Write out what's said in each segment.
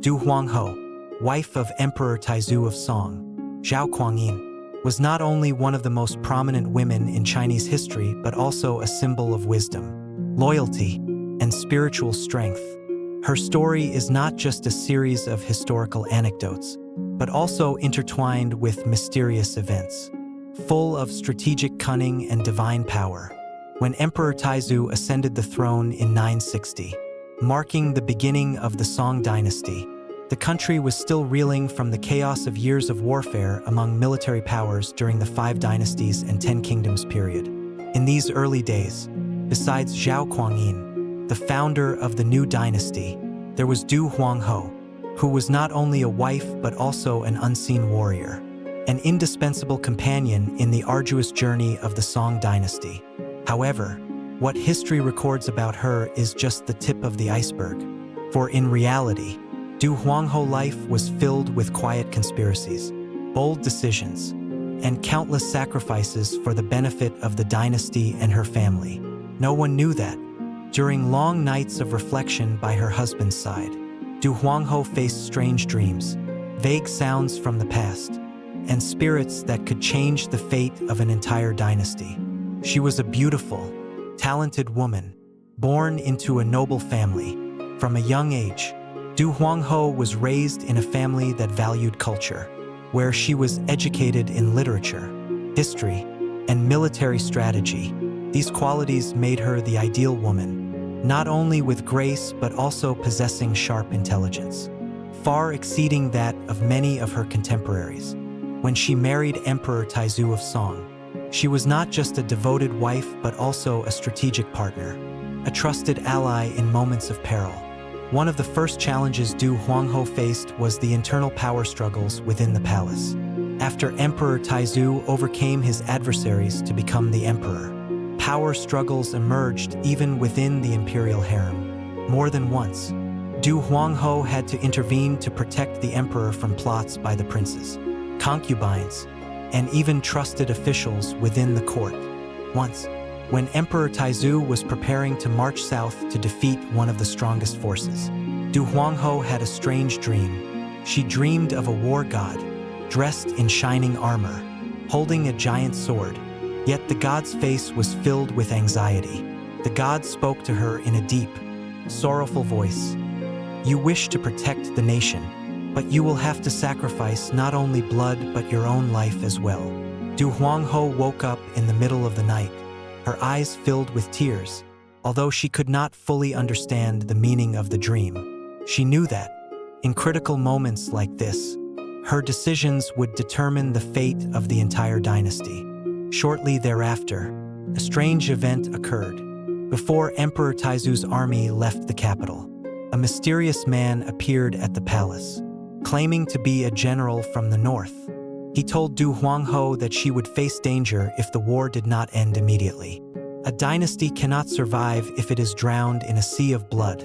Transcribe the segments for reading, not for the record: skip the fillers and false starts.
Du Huanghou, wife of Emperor Taizu of Song, Zhao Kuangyin, was not only one of the most prominent women in Chinese history but also a symbol of wisdom, loyalty, and spiritual strength. Her story is not just a series of historical anecdotes, but also intertwined with mysterious events, full of strategic cunning and divine power. When Emperor Taizu ascended the throne in 960, marking the beginning of the Song Dynasty, the country was still reeling from the chaos of years of warfare among military powers during the Five Dynasties and Ten Kingdoms period. In these early days, besides Zhao Kuangyin, the founder of the new dynasty, there was Du Huanghou, who was not only a wife but also an unseen warrior, an indispensable companion in the arduous journey of the Song Dynasty. However, what history records about her is just the tip of the iceberg, for in reality, Du Huanghou's life was filled with quiet conspiracies, bold decisions, and countless sacrifices for the benefit of the dynasty and her family. No one knew that, during long nights of reflection by her husband's side, Du Huanghou faced strange dreams, vague sounds from the past, and spirits that could change the fate of an entire dynasty. She was a beautiful, talented woman, born into a noble family. From a young age, Du Huanghou was raised in a family that valued culture, where she was educated in literature, history, and military strategy. These qualities made her the ideal woman, not only with grace but also possessing sharp intelligence, far exceeding that of many of her contemporaries. When she married Emperor Taizu of Song, she was not just a devoted wife but also a strategic partner, a trusted ally in moments of peril. One of the first challenges Du Huanghou faced was the internal power struggles within the palace. After Emperor Taizu overcame his adversaries to become the emperor, power struggles emerged even within the imperial harem. More than once, Du Huanghou had to intervene to protect the emperor from plots by the princes, concubines, and even trusted officials within the court. Once, when Emperor Taizu was preparing to march south to defeat one of the strongest forces, Du Huanghou had a strange dream. She dreamed of a war god, dressed in shining armor, holding a giant sword. Yet the god's face was filled with anxiety. The god spoke to her in a deep, sorrowful voice. "You wish to protect the nation, but you will have to sacrifice not only blood but your own life as well." Du Huanghou woke up in the middle of the night, her eyes filled with tears. Although she could not fully understand the meaning of the dream, she knew that, in critical moments like this, her decisions would determine the fate of the entire dynasty. Shortly thereafter, a strange event occurred. Before Emperor Taizu's army left the capital, a mysterious man appeared at the palace, claiming to be a general from the north. He told Du Huanghou that she would face danger if the war did not end immediately. A dynasty cannot survive if it is drowned in a sea of blood,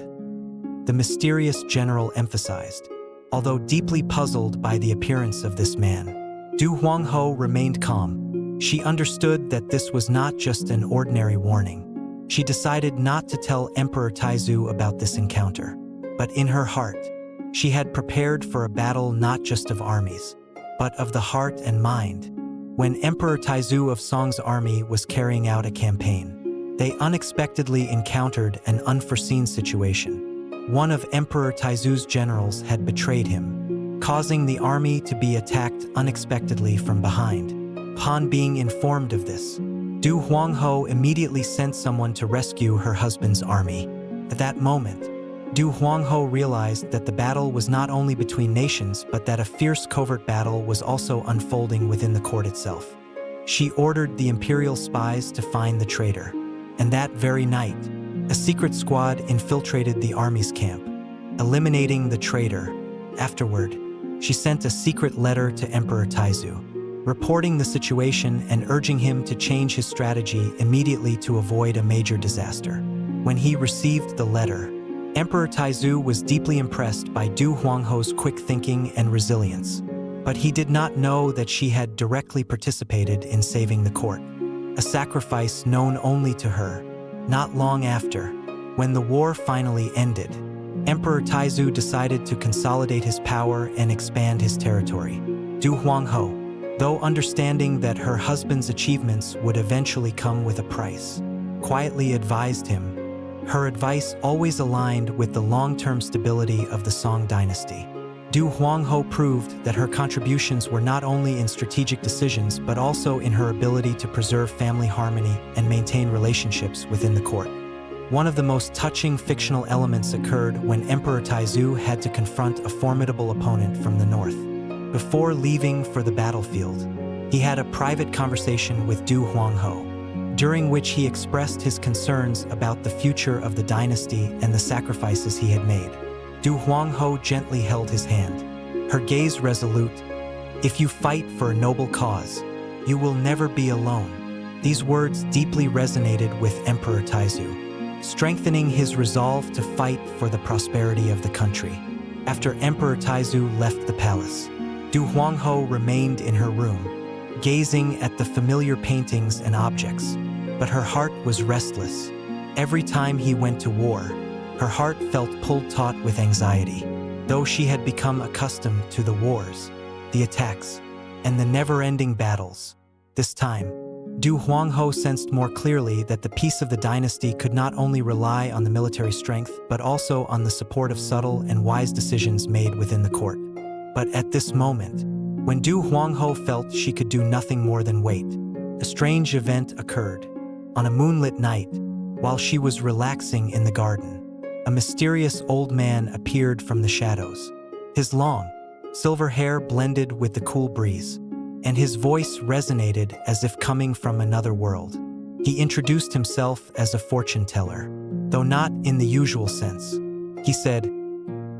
the mysterious general emphasized. Although deeply puzzled by the appearance of this man, Du Huanghou remained calm. She understood that this was not just an ordinary warning. She decided not to tell Emperor Taizu about this encounter, but in her heart, she had prepared for a battle not just of armies, but of the heart and mind. When Emperor Taizu of Song's army was carrying out a campaign, they unexpectedly encountered an unforeseen situation. One of Emperor Taizu's generals had betrayed him, causing the army to be attacked unexpectedly from behind. Upon being informed of this, Du Huanghou immediately sent someone to rescue her husband's army. At that moment, Du Huanghou realized that the battle was not only between nations, but that a fierce covert battle was also unfolding within the court itself. She ordered the imperial spies to find the traitor, and that very night, a secret squad infiltrated the army's camp, eliminating the traitor. Afterward, she sent a secret letter to Emperor Taizu, reporting the situation and urging him to change his strategy immediately to avoid a major disaster. When he received the letter, Emperor Taizu was deeply impressed by Du Huanghou's quick thinking and resilience, but he did not know that she had directly participated in saving the court, a sacrifice known only to her. Not long after, when the war finally ended, Emperor Taizu decided to consolidate his power and expand his territory. Du Huanghou, though understanding that her husband's achievements would eventually come with a price, quietly advised him. Her advice always aligned with the long-term stability of the Song Dynasty. Du Huanghou proved that her contributions were not only in strategic decisions but also in her ability to preserve family harmony and maintain relationships within the court. One of the most touching fictional elements occurred when Emperor Taizu had to confront a formidable opponent from the north. Before leaving for the battlefield, he had a private conversation with Du Huanghou, during which he expressed his concerns about the future of the dynasty and the sacrifices he had made. Du Huanghou gently held his hand, her gaze resolute. "If you fight for a noble cause, you will never be alone." These words deeply resonated with Emperor Taizu, strengthening his resolve to fight for the prosperity of the country. After Emperor Taizu left the palace, Du Huanghou remained in her room, gazing at the familiar paintings and objects, but her heart was restless. Every time he went to war, her heart felt pulled taut with anxiety. Though she had become accustomed to the wars, the attacks, and the never-ending battles, this time, Du Huanghou sensed more clearly that the peace of the dynasty could not only rely on the military strength but also on the support of subtle and wise decisions made within the court. But at this moment, when Du Huanghou felt she could do nothing more than wait, a strange event occurred. On a moonlit night, while she was relaxing in the garden, a mysterious old man appeared from the shadows. His long, silver hair blended with the cool breeze, and his voice resonated as if coming from another world. He introduced himself as a fortune teller, though not in the usual sense. He said,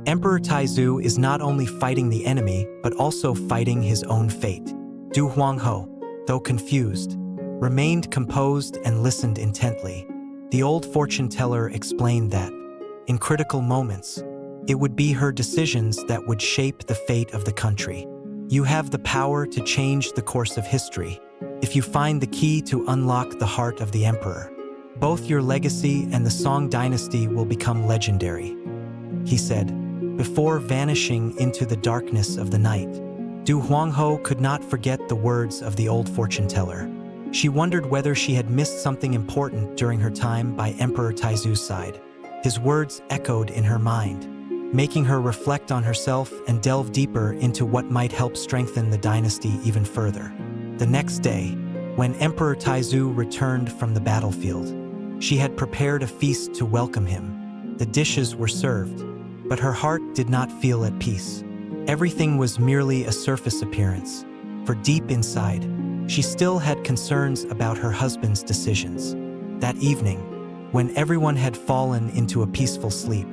"Emperor Taizu is not only fighting the enemy, but also fighting his own fate." Du Huanghou, though confused, remained composed and listened intently. The old fortune teller explained that, in critical moments, it would be her decisions that would shape the fate of the country. "You have the power to change the course of history if you find the key to unlock the heart of the emperor. Both your legacy and the Song Dynasty will become legendary," he said, before vanishing into the darkness of the night. Du Huanghou could not forget the words of the old fortune teller. She wondered whether she had missed something important during her time by Emperor Taizu's side. His words echoed in her mind, making her reflect on herself and delve deeper into what might help strengthen the dynasty even further. The next day, when Emperor Taizu returned from the battlefield, she had prepared a feast to welcome him. The dishes were served, but her heart did not feel at peace. Everything was merely a surface appearance, for deep inside, she still had concerns about her husband's decisions. That evening, when everyone had fallen into a peaceful sleep,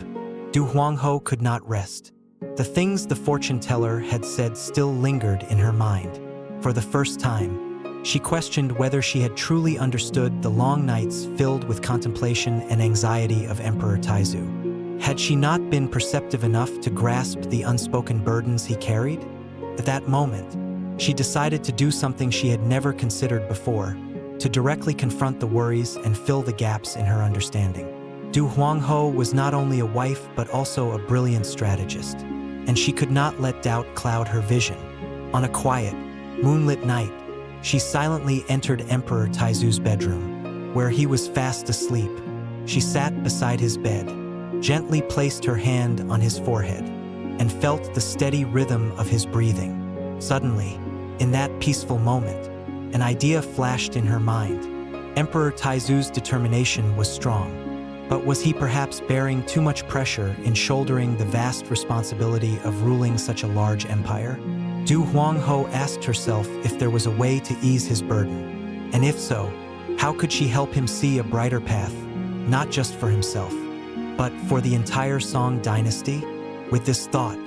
Du Huanghou could not rest. The things the fortune teller had said still lingered in her mind. For the first time, she questioned whether she had truly understood the long nights filled with contemplation and anxiety of Emperor Taizu. Had she not been perceptive enough to grasp the unspoken burdens he carried? At that moment, she decided to do something she had never considered before, to directly confront the worries and fill the gaps in her understanding. Du Huanghou was not only a wife but also a brilliant strategist, and she could not let doubt cloud her vision. On a quiet, moonlit night, she silently entered Emperor Taizu's bedroom, where he was fast asleep. She sat beside his bed, gently placed her hand on his forehead, and felt the steady rhythm of his breathing. Suddenly, in that peaceful moment, an idea flashed in her mind. Emperor Taizu's determination was strong, but was he perhaps bearing too much pressure in shouldering the vast responsibility of ruling such a large empire? Du Huanghou asked herself if there was a way to ease his burden, and if so, how could she help him see a brighter path, not just for himself, but for the entire Song Dynasty? With this thought,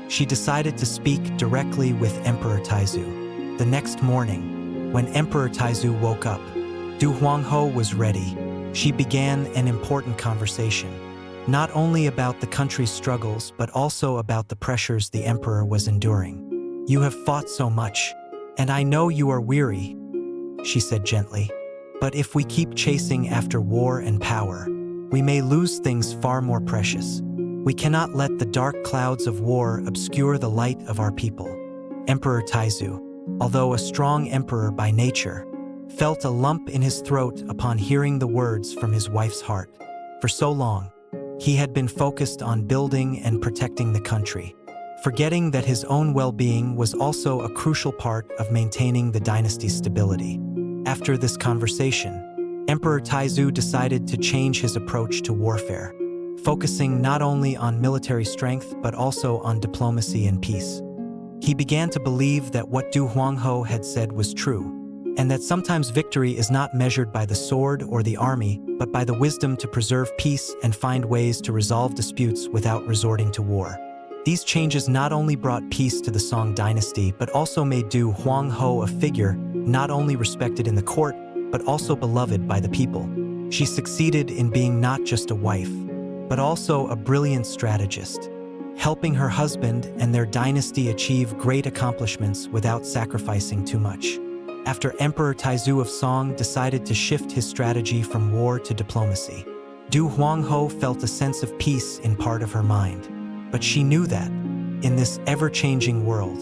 she decided to speak directly with Emperor Taizu. The next morning, when Emperor Taizu woke up, Du Huanghou was ready. She began an important conversation, not only about the country's struggles but also about the pressures the emperor was enduring. "You have fought so much, and I know you are weary," she said gently. "But if we keep chasing after war and power, we may lose things far more precious. We cannot let the dark clouds of war obscure the light of our people. Emperor Taizu, although a strong emperor by nature, felt a lump in his throat upon hearing the words from his wife's heart. For so long, he had been focused on building and protecting the country, forgetting that his own well-being was also a crucial part of maintaining the dynasty's stability. After this conversation, Emperor Taizu decided to change his approach to warfare, focusing not only on military strength but also on diplomacy and peace. He began to believe that what Du Huanghou had said was true, and that sometimes victory is not measured by the sword or the army, but by the wisdom to preserve peace and find ways to resolve disputes without resorting to war. These changes not only brought peace to the Song Dynasty but also made Du Huanghou a figure not only respected in the court, but also beloved by the people. She succeeded in being not just a wife, but also a brilliant strategist, helping her husband and their dynasty achieve great accomplishments without sacrificing too much. After Emperor Taizu of Song decided to shift his strategy from war to diplomacy, Du Huanghou felt a sense of peace in part of her mind. But she knew that, in this ever-changing world,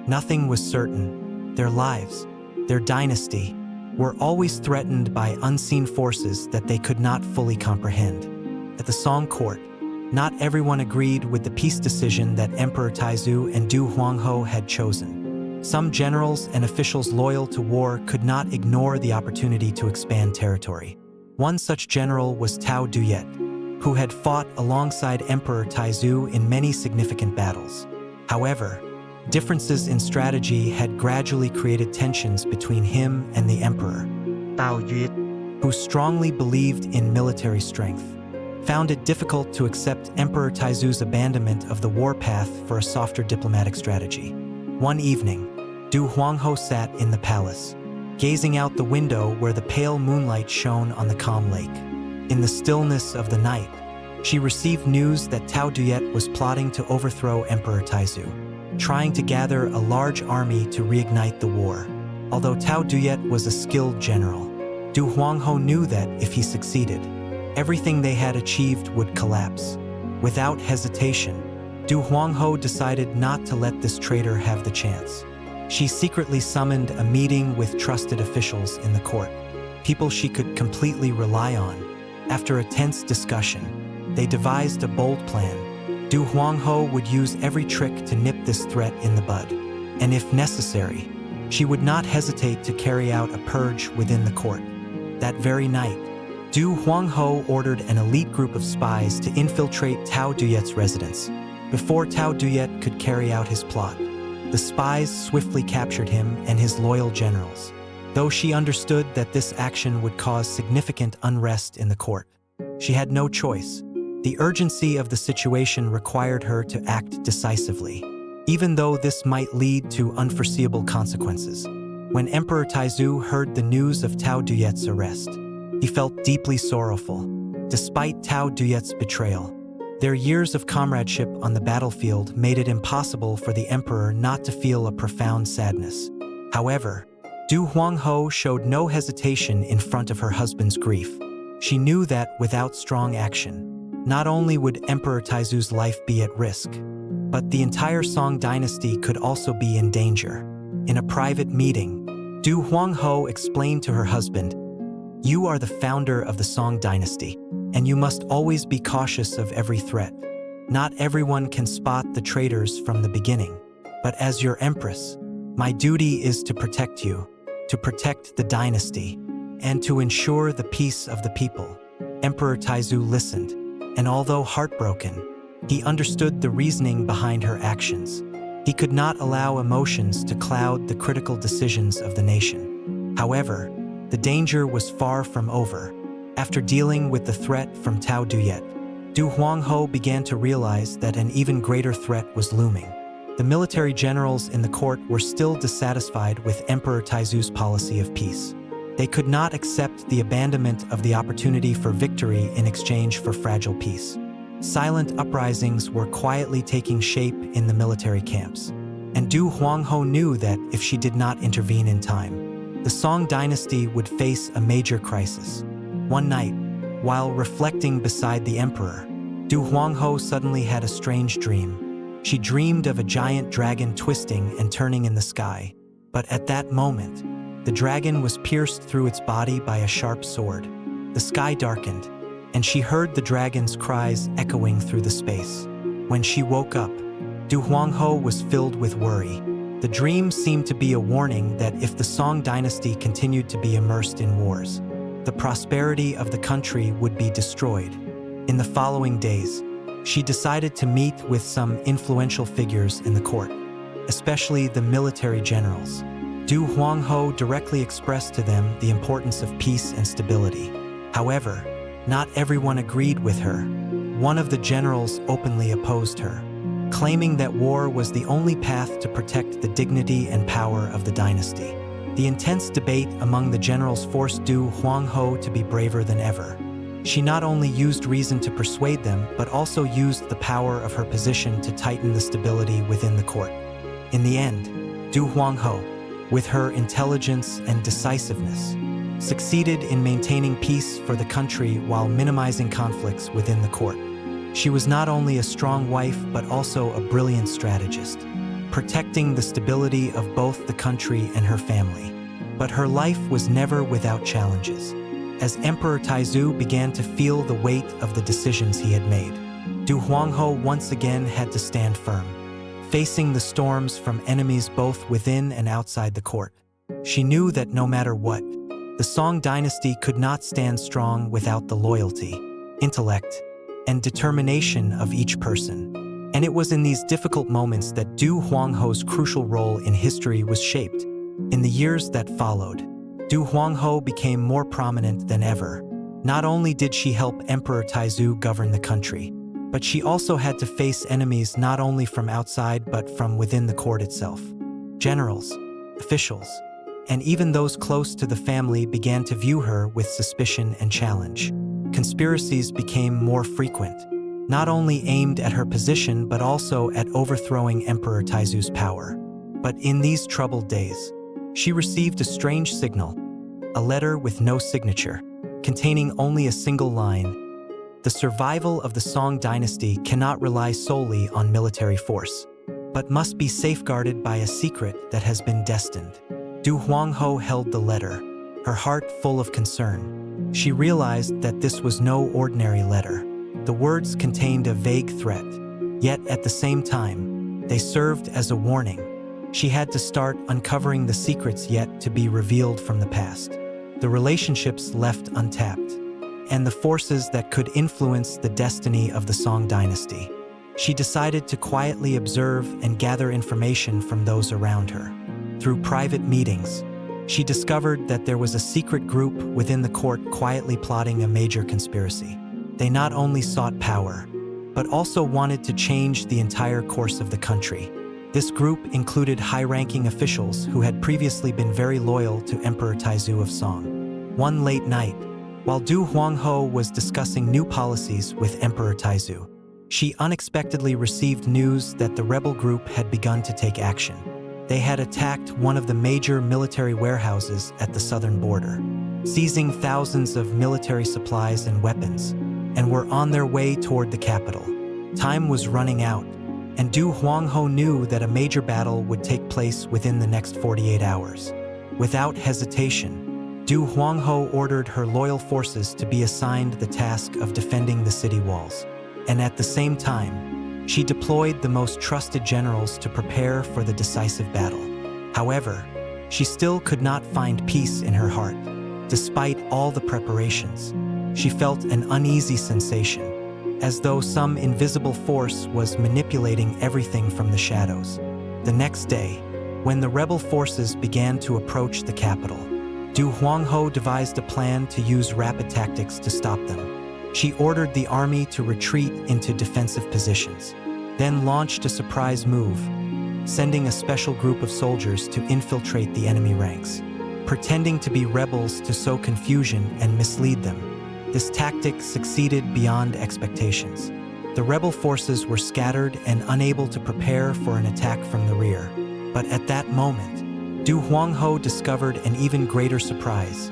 nothing was certain. Their lives, their dynasty, were always threatened by unseen forces that they could not fully comprehend. At the Song court, not everyone agreed with the peace decision that Emperor Taizu and Du Huanghou had chosen. Some generals and officials loyal to war could not ignore the opportunity to expand territory. One such general was Tao Duyet, who had fought alongside Emperor Taizu in many significant battles. However, differences in strategy had gradually created tensions between him and the emperor. Tao Duyet, who strongly believed in military strength, found it difficult to accept Emperor Taizu's abandonment of the warpath for a softer diplomatic strategy. One evening, Du Huanghou sat in the palace, gazing out the window where the pale moonlight shone on the calm lake. In the stillness of the night, she received news that Tao Duyet was plotting to overthrow Emperor Taizu, trying to gather a large army to reignite the war. Although Tao Duyet was a skilled general, Du Huanghou knew that if he succeeded, everything they had achieved would collapse. Without hesitation, Du Huanghou decided not to let this traitor have the chance. She secretly summoned a meeting with trusted officials in the court, people she could completely rely on. After a tense discussion, they devised a bold plan. Du Huanghou would use every trick to nip this threat in the bud, and if necessary, she would not hesitate to carry out a purge within the court. That very night, Du Huanghou ordered an elite group of spies to infiltrate Tao Duyet's residence. Before Tao Duyet could carry out his plot, the spies swiftly captured him and his loyal generals. Though she understood that this action would cause significant unrest in the court, she had no choice. The urgency of the situation required her to act decisively, even though this might lead to unforeseeable consequences. When Emperor Taizu heard the news of Tao Duyet's arrest, he felt deeply sorrowful. Despite Tao Duyet's betrayal, their years of comradeship on the battlefield made it impossible for the emperor not to feel a profound sadness. However, Du Huanghou showed no hesitation in front of her husband's grief. She knew that without strong action, not only would Emperor Taizu's life be at risk, but the entire Song dynasty could also be in danger. In a private meeting, Du Huanghou explained to her husband, "You are the founder of the Song dynasty, and you must always be cautious of every threat. Not everyone can spot the traitors from the beginning, but as your empress, my duty is to protect you, to protect the dynasty, and to ensure the peace of the people." Emperor Taizu listened, and although heartbroken, he understood the reasoning behind her actions. He could not allow emotions to cloud the critical decisions of the nation. However, the danger was far from over. After dealing with the threat from Tao Duyet, Du Huanghou began to realize that an even greater threat was looming. The military generals in the court were still dissatisfied with Emperor Taizu's policy of peace. They could not accept the abandonment of the opportunity for victory in exchange for fragile peace. Silent uprisings were quietly taking shape in the military camps, and Du Huanghou knew that if she did not intervene in time, the Song dynasty would face a major crisis. One night, while reflecting beside the emperor, Du Huanghou suddenly had a strange dream. She dreamed of a giant dragon twisting and turning in the sky. But at that moment, the dragon was pierced through its body by a sharp sword. The sky darkened, and she heard the dragon's cries echoing through the space. When she woke up, Du Huanghou was filled with worry. The dream seemed to be a warning that if the Song Dynasty continued to be immersed in wars, the prosperity of the country would be destroyed. In the following days, she decided to meet with some influential figures in the court, especially the military generals. Du Huanghou directly expressed to them the importance of peace and stability. However, not everyone agreed with her. One of the generals openly opposed her, claiming that war was the only path to protect the dignity and power of the dynasty. The intense debate among the generals forced Du Huanghou to be braver than ever. She not only used reason to persuade them, but also used the power of her position to tighten the stability within the court. In the end, Du Huanghou, with her intelligence and decisiveness, succeeded in maintaining peace for the country while minimizing conflicts within the court. She was not only a strong wife but also a brilliant strategist, protecting the stability of both the country and her family. But her life was never without challenges. As Emperor Taizu began to feel the weight of the decisions he had made, Du Huanghou once again had to stand firm, facing the storms from enemies both within and outside the court. She knew that no matter what, the Song Dynasty could not stand strong without the loyalty, intellect, and determination of each person. And it was in these difficult moments that Du Huanghou's crucial role in history was shaped. In the years that followed, Du Huanghou became more prominent than ever. Not only did she help Emperor Taizu govern the country, but she also had to face enemies not only from outside but from within the court itself. Generals, officials, and even those close to the family began to view her with suspicion and challenge. Conspiracies became more frequent, not only aimed at her position but also at overthrowing Emperor Taizu's power. But in these troubled days, she received a strange signal, a letter with no signature, containing only a single line. The survival of the Song Dynasty cannot rely solely on military force, but must be safeguarded by a secret that has been destined. Du Huanghou held the letter, her heart full of concern. She realized that this was no ordinary letter. The words contained a vague threat, yet at the same time, they served as a warning. She had to start uncovering the secrets yet to be revealed from the past, the relationships left untapped, and the forces that could influence the destiny of the Song Dynasty. She decided to quietly observe and gather information from those around her. Through private meetings, she discovered that there was a secret group within the court quietly plotting a major conspiracy. They not only sought power, but also wanted to change the entire course of the country. This group included high-ranking officials who had previously been very loyal to Emperor Taizu of Song. One late night, while Du Huanghou was discussing new policies with Emperor Taizu, she unexpectedly received news that the rebel group had begun to take action. They had attacked one of the major military warehouses at the southern border, seizing thousands of military supplies and weapons, and were on their way toward the capital. Time was running out, and Du Huanghou knew that a major battle would take place within the next 48 hours. Without hesitation, Du Huanghou ordered her loyal forces to be assigned the task of defending the city walls. And at the same time, she deployed the most trusted generals to prepare for the decisive battle. However, she still could not find peace in her heart. Despite all the preparations, she felt an uneasy sensation, as though some invisible force was manipulating everything from the shadows. The next day, when the rebel forces began to approach the capital, Du Huanghou devised a plan to use rapid tactics to stop them. She ordered the army to retreat into defensive positions, then launched a surprise move, sending a special group of soldiers to infiltrate the enemy ranks, pretending to be rebels to sow confusion and mislead them. This tactic succeeded beyond expectations. The rebel forces were scattered and unable to prepare for an attack from the rear. But at that moment, Du Huanghou discovered an even greater surprise.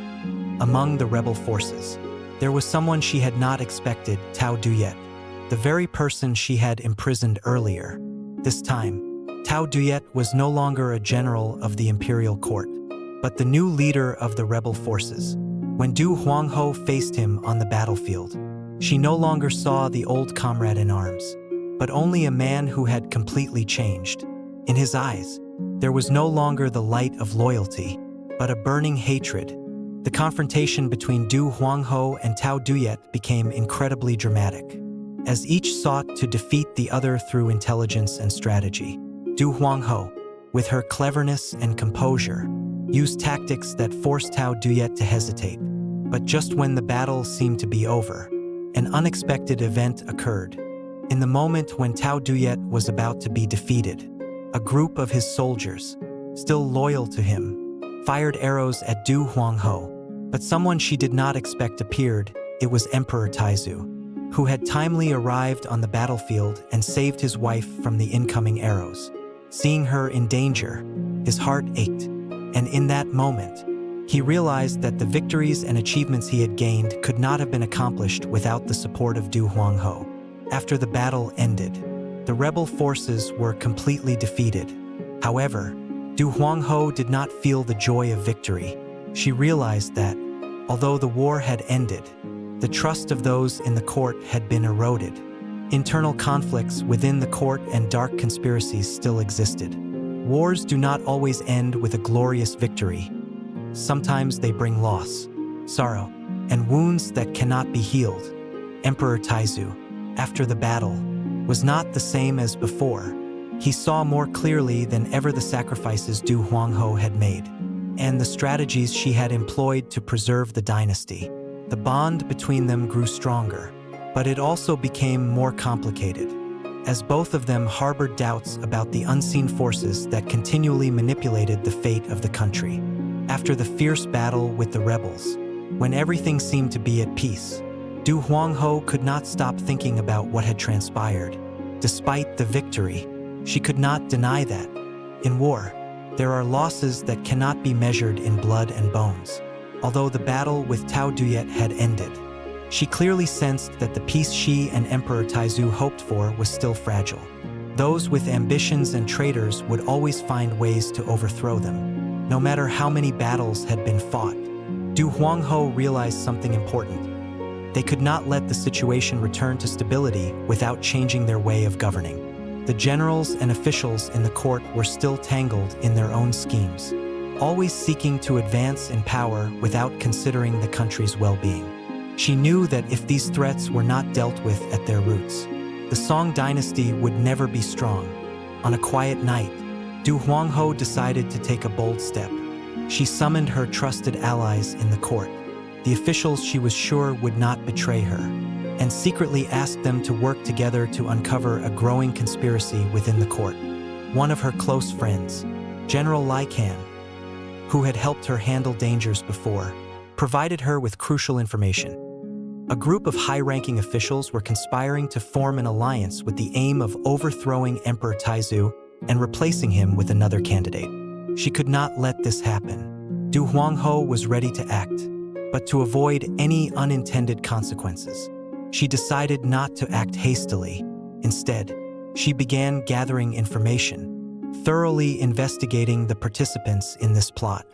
Among the rebel forces, there was someone she had not expected, Tao Duyet. the very person she had imprisoned earlier. This time, Tao Duyet was no longer a general of the imperial court, but the new leader of the rebel forces. When Du Huanghou faced him on the battlefield, she no longer saw the old comrade in arms, but only a man who had completely changed. In his eyes, there was no longer the light of loyalty, but a burning hatred. The confrontation between Du Huanghou and Tao Duyet became incredibly dramatic. As each sought to defeat the other through intelligence and strategy, Du Huanghou, with her cleverness and composure, used tactics that forced Tao Duyet to hesitate. But just when the battle seemed to be over, an unexpected event occurred. In the moment when Tao Duyet was about to be defeated, a group of his soldiers, still loyal to him, fired arrows at Du Huanghou, but someone she did not expect appeared. It was Emperor Taizu, who had timely arrived on the battlefield and saved his wife from the incoming arrows. Seeing her in danger, his heart ached, and in that moment, he realized that the victories and achievements he had gained could not have been accomplished without the support of Du Huanghou. After the battle ended, the rebel forces were completely defeated. However, Du Huanghou did not feel the joy of victory. She realized that, although the war had ended, the trust of those in the court had been eroded. Internal conflicts within the court and dark conspiracies still existed. Wars do not always end with a glorious victory. Sometimes they bring loss, sorrow, and wounds that cannot be healed. Emperor Taizu, after the battle, was not the same as before. He saw more clearly than ever the sacrifices Du Huanghou had made, and the strategies she had employed to preserve the dynasty. The bond between them grew stronger, but it also became more complicated, as both of them harbored doubts about the unseen forces that continually manipulated the fate of the country. After the fierce battle with the rebels, when everything seemed to be at peace, Du Huanghou could not stop thinking about what had transpired. Despite the victory, she could not deny that, in war, there are losses that cannot be measured in blood and bones. Although the battle with Tao Duyet had ended, she clearly sensed that the peace she and Emperor Taizu hoped for was still fragile. Those with ambitions and traitors would always find ways to overthrow them. No matter how many battles had been fought, Du Huanghou realized something important. They could not let the situation return to stability without changing their way of governing. The generals and officials in the court were still tangled in their own schemes, always seeking to advance in power without considering the country's well-being. She knew that if these threats were not dealt with at their roots, the Song Dynasty would never be strong. On a quiet night, Du Huanghou decided to take a bold step. She summoned her trusted allies in the court, the officials she was sure would not betray her, and secretly asked them to work together to uncover a growing conspiracy within the court. One of her close friends, General Lai Can, who had helped her handle dangers before, provided her with crucial information. A group of high-ranking officials were conspiring to form an alliance with the aim of overthrowing Emperor Taizu and replacing him with another candidate. She could not let this happen. Du Huanghou was ready to act, but to avoid any unintended consequences, she decided not to act hastily. Instead, she began gathering information, thoroughly investigating the participants in this plot,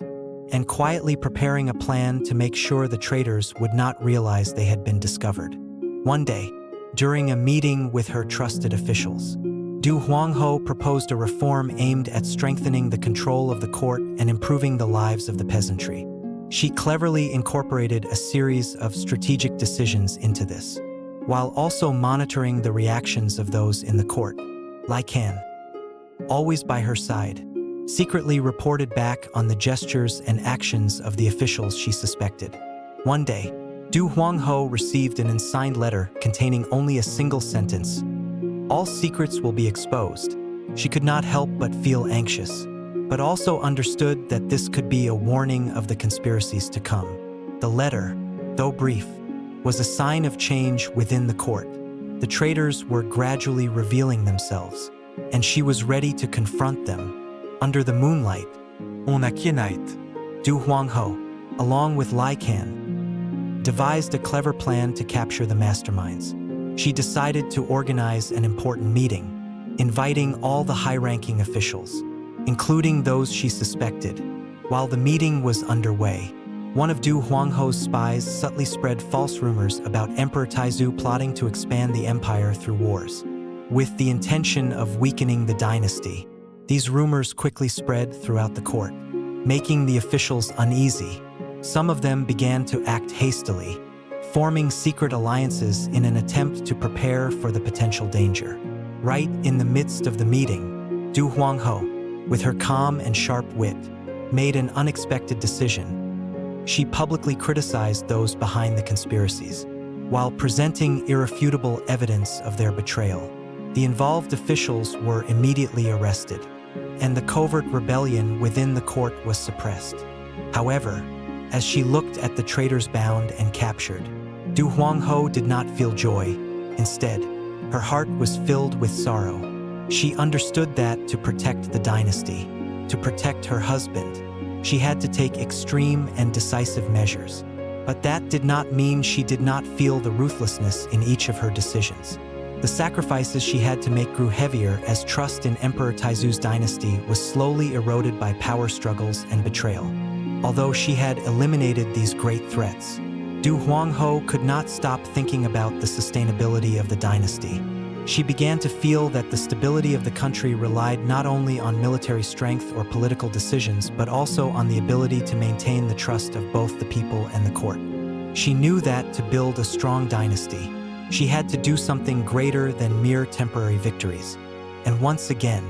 and quietly preparing a plan to make sure the traitors would not realize they had been discovered. One day, during a meeting with her trusted officials, Du Huanghou proposed a reform aimed at strengthening the control of the court and improving the lives of the peasantry. She cleverly incorporated a series of strategic decisions into this, while also monitoring the reactions of those in the court. Lai Can, always by her side, secretly reported back on the gestures and actions of the officials she suspected. One day, Du Huanghou received an unsigned letter containing only a single sentence: "All secrets will be exposed." She could not help but feel anxious, but also understood that this could be a warning of the conspiracies to come. The letter, though brief, was a sign of change within the court. The traitors were gradually revealing themselves, and she was ready to confront them. Under the moonlight, on a clear night, Du Huanghou, along with Lai Can, devised a clever plan to capture the masterminds. she decided to organize an important meeting, inviting all the high-ranking officials, including those she suspected. While the meeting was underway, one of Du Huanghou's spies subtly spread false rumors about Emperor Taizu plotting to expand the empire through wars, with the intention of weakening the dynasty. These rumors quickly spread throughout the court, making the officials uneasy. Some of them began to act hastily, forming secret alliances in an attempt to prepare for the potential danger. Right in the midst of the meeting, Du Huanghou, with her calm and sharp wit, made an unexpected decision. She publicly criticized those behind the conspiracies, while presenting irrefutable evidence of their betrayal. The involved officials were immediately arrested, and the covert rebellion within the court was suppressed. However, as she looked at the traitors bound and captured, Du Huanghou did not feel joy. Instead, her heart was filled with sorrow. She understood that to protect the dynasty, to protect her husband, she had to take extreme and decisive measures. But that did not mean she did not feel the ruthlessness in each of her decisions. The sacrifices she had to make grew heavier as trust in Emperor Taizu's dynasty was slowly eroded by power struggles and betrayal. Although she had eliminated these great threats, Du Huanghou could not stop thinking about the sustainability of the dynasty. She began to feel that the stability of the country relied not only on military strength or political decisions, but also on the ability to maintain the trust of both the people and the court. She knew that to build a strong dynasty, she had to do something greater than mere temporary victories. And once again,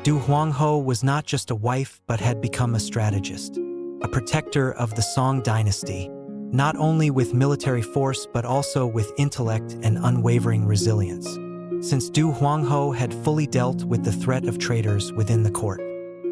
Du Huanghou was not just a wife but had become a strategist, a protector of the Song Dynasty, not only with military force but also with intellect and unwavering resilience. Since Du Huanghou had fully dealt with the threat of traitors within the court,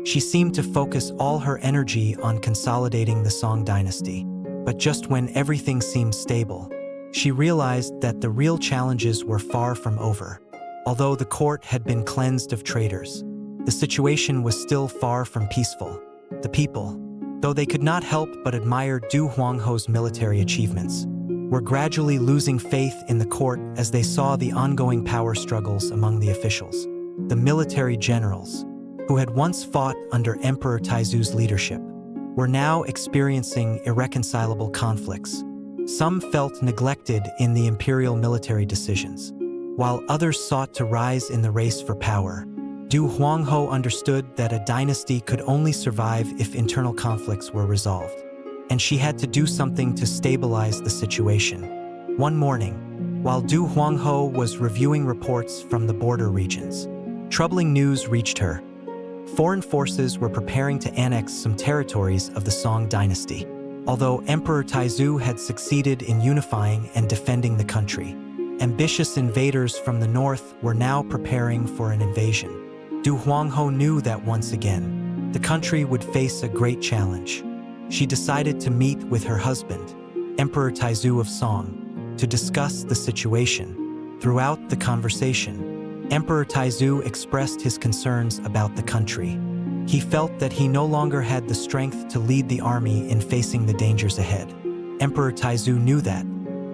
she seemed to focus all her energy on consolidating the Song Dynasty. But just when everything seemed stable, she realized that the real challenges were far from over. Although the court had been cleansed of traitors, the situation was still far from peaceful. The people, though they could not help but admire Du Huanghou's military achievements, were gradually losing faith in the court as they saw the ongoing power struggles among the officials. The military generals, who had once fought under Emperor Taizu's leadership, were now experiencing irreconcilable conflicts. Some felt neglected in the imperial military decisions, while others sought to rise in the race for power. Du Huanghou understood that a dynasty could only survive if internal conflicts were resolved, and she had to do something to stabilize the situation. One morning, while Du Huanghou was reviewing reports from the border regions, troubling news reached her. Foreign forces were preparing to annex some territories of the Song Dynasty. Although Emperor Taizu had succeeded in unifying and defending the country, ambitious invaders from the north were now preparing for an invasion. Du Huanghou knew that once again, the country would face a great challenge. She decided to meet with her husband, Emperor Taizu of Song, to discuss the situation. Throughout the conversation, Emperor Taizu expressed his concerns about the country. He felt that he no longer had the strength to lead the army in facing the dangers ahead. Emperor Taizu knew that,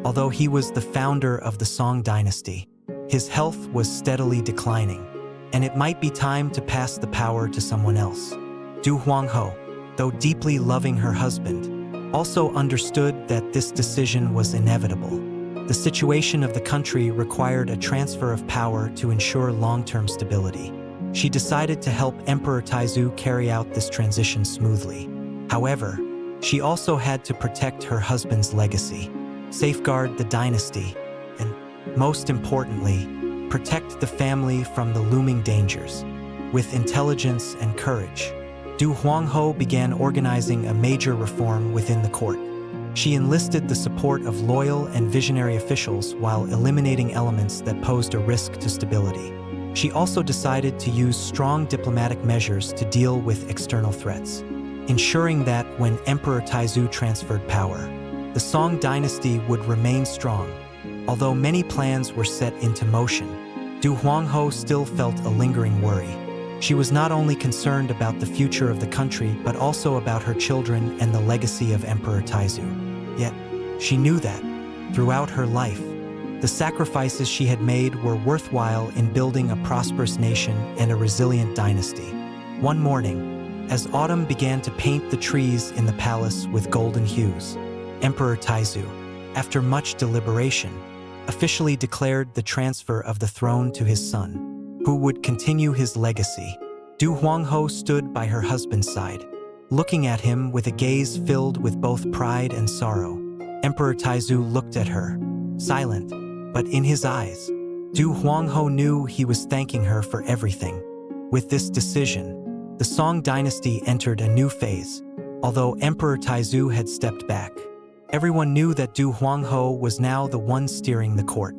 although he was the founder of the Song Dynasty, his health was steadily declining, and it might be time to pass the power to someone else. Du Huanghou, though deeply loving her husband, also understood that this decision was inevitable. The situation of the country required a transfer of power to ensure long-term stability. She decided to help Emperor Taizu carry out this transition smoothly. However, she also had to protect her husband's legacy, safeguard the dynasty, and, most importantly, protect the family from the looming dangers. With intelligence and courage, Du Huanghou began organizing a major reform within the court. She enlisted the support of loyal and visionary officials while eliminating elements that posed a risk to stability. She also decided to use strong diplomatic measures to deal with external threats, ensuring that when Emperor Taizu transferred power, the Song Dynasty would remain strong. Although many plans were set into motion, Du Huanghou still felt a lingering worry. She was not only concerned about the future of the country but also about her children and the legacy of Emperor Taizu. Yet, she knew that, throughout her life, The sacrifices she had made were worthwhile in building a prosperous nation and a resilient dynasty. One morning, as autumn began to paint the trees in the palace with golden hues, Emperor Taizu, after much deliberation, officially declared the transfer of the throne to his son, who would continue his legacy. Huanghou stood by her husband's side, looking at him with a gaze filled with both pride and sorrow. Emperor Taizu looked at her, silent, but in his eyes, Huanghou knew he was thanking her for everything. With this decision, the Song Dynasty entered a new phase. Although Emperor Taizu had stepped back, everyone knew that Huanghou was now the one steering the court,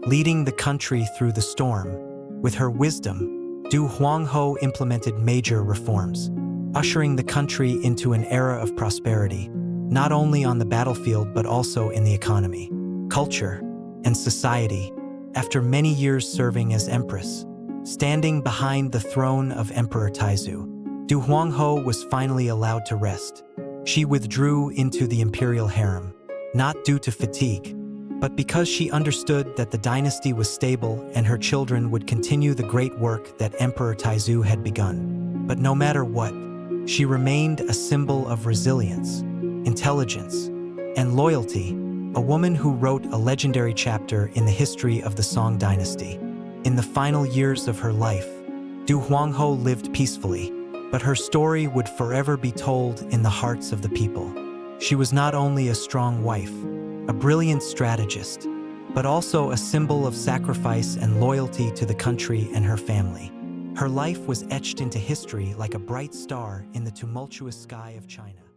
leading the country through the storm. With her wisdom, Huanghou implemented major reforms, ushering the country into an era of prosperity, not only on the battlefield but also in the economy, culture, and society. After many years serving as empress, standing behind the throne of Emperor Taizu, Huanghou was finally allowed to rest. She withdrew into the imperial harem, not due to fatigue, but because she understood that the dynasty was stable and her children would continue the great work that Emperor Taizu had begun. But no matter what, she remained a symbol of resilience, intelligence, and loyalty, a woman who wrote a legendary chapter in the history of the Song Dynasty. In the final years of her life, Huanghou lived peacefully, but her story would forever be told in the hearts of the people. She was not only a strong wife, a brilliant strategist, but also a symbol of sacrifice and loyalty to the country and her family. Her life was etched into history like a bright star in the tumultuous sky of China.